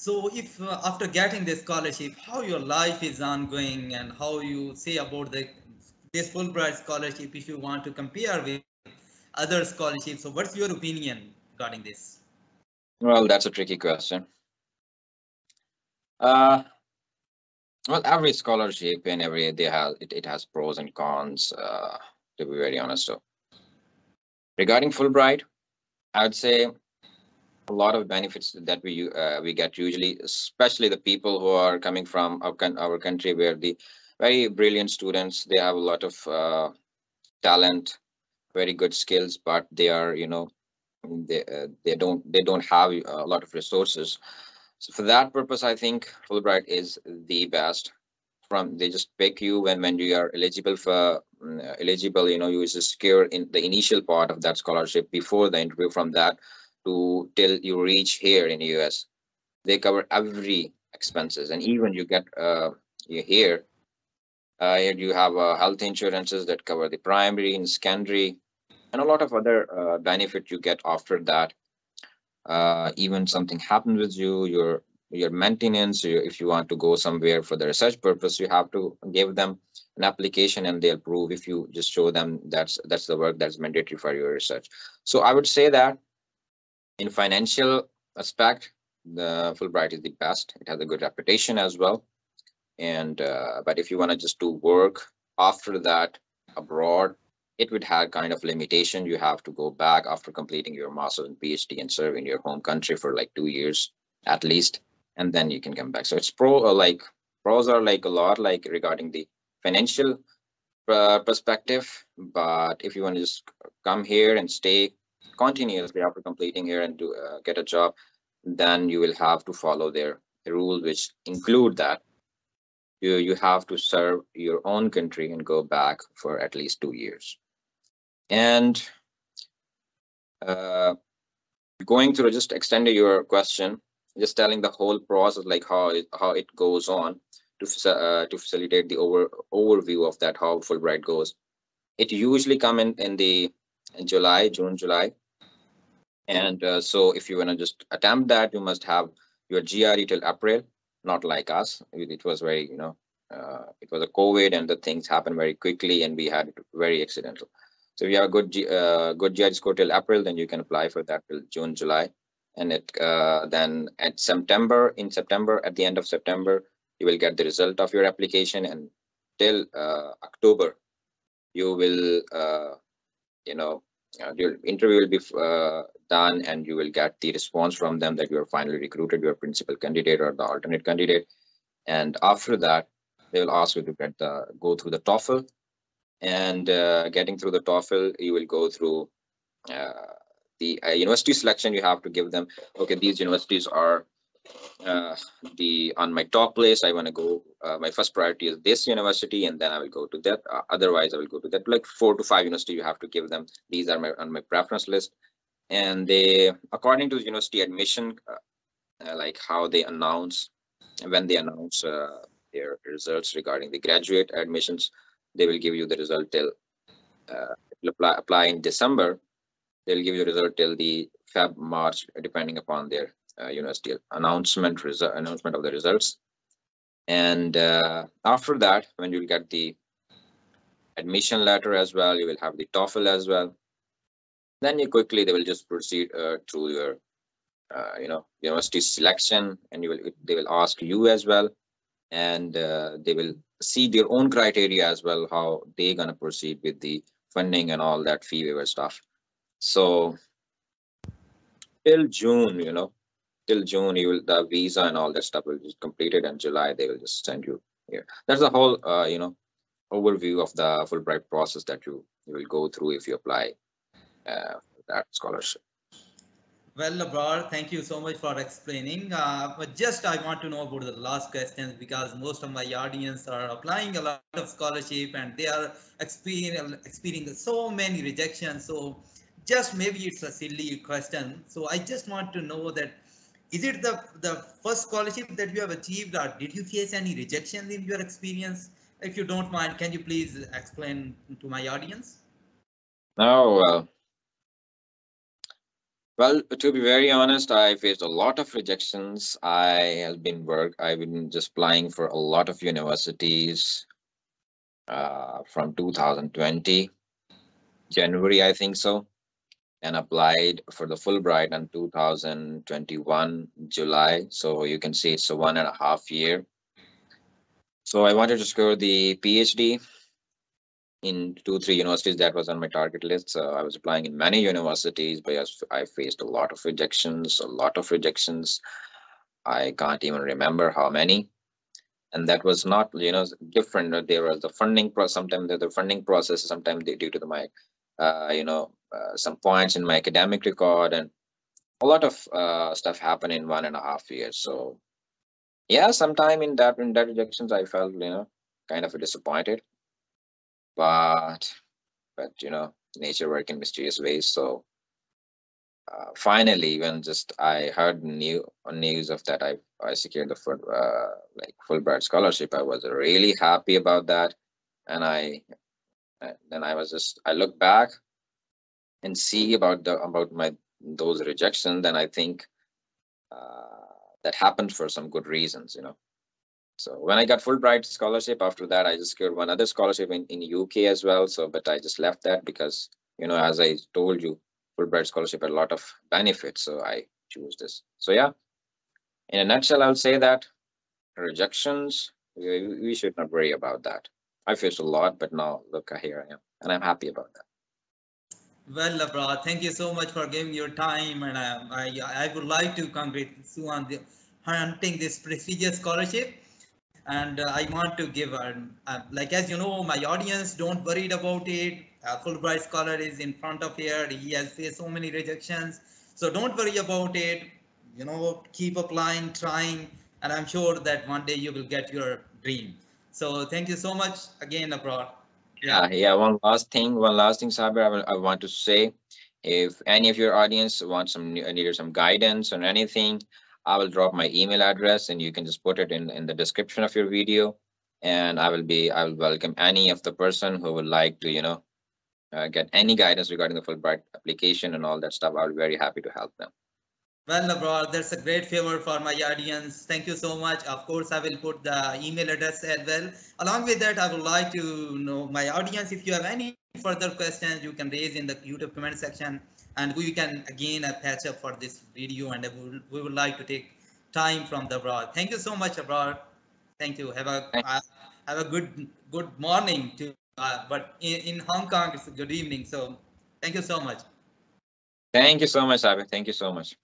So if after getting the scholarship, how your life is ongoing and how you say about this Fulbright scholarship, if you want to compare with other scholarships, so what's your opinion regarding this? Well, that's a tricky question. Uh, well, every scholarship and every they have it has pros and cons. To be very honest, so regarding Fulbright, I would say a lot of benefits that we get usually, especially the people who are coming from our country, where the very brilliant students, they have a lot of talent, very good skills, but they are, they don't have a lot of resources. So for that purpose, I think Fulbright is the best. From they just pick you when you are eligible for eligible, you just secure in the initial part of that scholarship before the interview. From that to till you reach here in US, they cover every expenses, and even you get you here. You have health insurances that cover the primary and secondary, and a lot of other benefit you get after that. Even something happens with you, your maintenance, if you want to go somewhere for the research purpose, you have to give them an application, and they'll approve if you just show them that's the work that's mandatory for your research. So I would say that in financial aspect, the Fulbright is the best. It has a good reputation as well. And but if you want to just do work after that abroad, it would have kind of limitation. You have to go back after completing your master's and PhD and serve in your home country for like 2 years at least, and then you can come back. So it's like pros are like a lot like regarding the financial perspective. But if you want to just come here and stay continuously after completing here and do get a job, then you will have to follow their rules, which include that you have to serve your own country and go back for at least 2 years. And uh, going through, just extending your question, just telling the whole process, like how it goes on to facilitate the overview of that, how Fulbright goes. It usually come in July, June, July. And so if you want to just attempt that, you must have your GRE till April, not like us. It was very, it was a COVID, and the things happened very quickly, and we had it very accidental. So if you have a good GRE score till April, then you can apply for that till June, July. And then in September, at the end of September, you will get the result of your application, and till October, you will you know your interview will be done, and you will get the response from them that you are finally recruited, your principal candidate or the alternate candidate. And after that, they will ask you to go through the TOEFL. And getting through the TOEFL, you will go through uh, the university selection. You have to give them, okay, these universities are uh, the on my top list. I want to go, my first priority is this university, and then I will go to that. Otherwise, I will go to that. Like 4 to 5 university you have to give them. These are my on my preference list. And they, according to university admission, like how they announce, when they announce their results regarding the graduate admissions, they will give you the result till apply in December. They'll give you the result till the Feb March, depending upon their university announcement of the results. And after that, when you'll get the admission letter as well, you will have the TOEFL as well. Then you quickly they will just proceed through your university selection, and they will ask you as well, and they will see their own criteria as well, how they gonna proceed with the funding and all that fee waiver stuff. So till June, till June, you will the visa and all that stuff will just completed, and July they will just send you here. That's the whole overview of the Fulbright process that you will go through if you apply for that scholarship. Well, Abrar, thank you so much for explaining. But just I want to know about the last questions because most of my audience are applying a lot of scholarship and they are experiencing so many rejections. So just maybe it's a silly question. So I just want to know that is it the first scholarship that you have achieved, or did you face any rejection in your experience? If you don't mind, can you please explain to my audience? Now, Well, to be very honest, I faced a lot of rejections. I've been just applying for a lot of universities from 2020 January, I think so, and applied for the Fulbright in 2021 July. So you can see it's a 1.5 year. So I wanted to score the PhD in 2, 3 universities that was on my target list. So I was applying in many universities, but yes, I faced a lot of rejections, a lot of rejections. I can't even remember how many. And that was not, different. There was the funding process. Sometimes the funding process, sometimes due to my, some points in my academic record, and a lot of stuff happened in 1.5 years. So yeah, sometime in that rejections, I felt, kind of disappointed. But nature work in mysterious ways. So finally, when just I heard news of that, I secured the Fulbright scholarship. I was really happy about that, and then I look back and see about my those rejections. Then I think that happened for some good reasons. So when I got Fulbright scholarship, after that I just secured one other scholarship in UK as well. So, but I just left that because as I told you, Fulbright scholarship had a lot of benefits, so I choose this. So yeah, in a nutshell, I'll say that rejections, we should not worry about that. I faced a lot, but now look, here I am, and I'm happy about that. Well, Abrar, thank you so much for giving your time, and I would like to congratulate you on the hunting this prestigious scholarship. And I want to give, like as you know, my audience don't worried about it. Fulbright scholar is in front of here. He has faced so many rejections, so don't worry about it. Keep applying, trying, and I'm sure that one day you will get your dream. So thank you so much again, Abrar. Yeah. Yeah. One last thing, Sabir, I want to say, if any of your audience wants needed some guidance on anything, I will drop my email address, and you can just put it in the description of your video, and I will welcome any of the person who would like to get any guidance regarding the Fulbright application and all that stuff. I'll be very happy to help them. Well, abroad, that's a great favor for my audience. Thank you so much. Of course, I will put the email address as well. Along with that, I would like to know my audience, if you have any further questions, you can raise in the YouTube comment section, and we can again patch up for this video, and we would like to take time from the abroad. Thank you so much, abroad. Thank you. Have a good morning to, but in Hong Kong it's a good evening. So thank you so much. Thank you so much, Sabir. Thank you so much.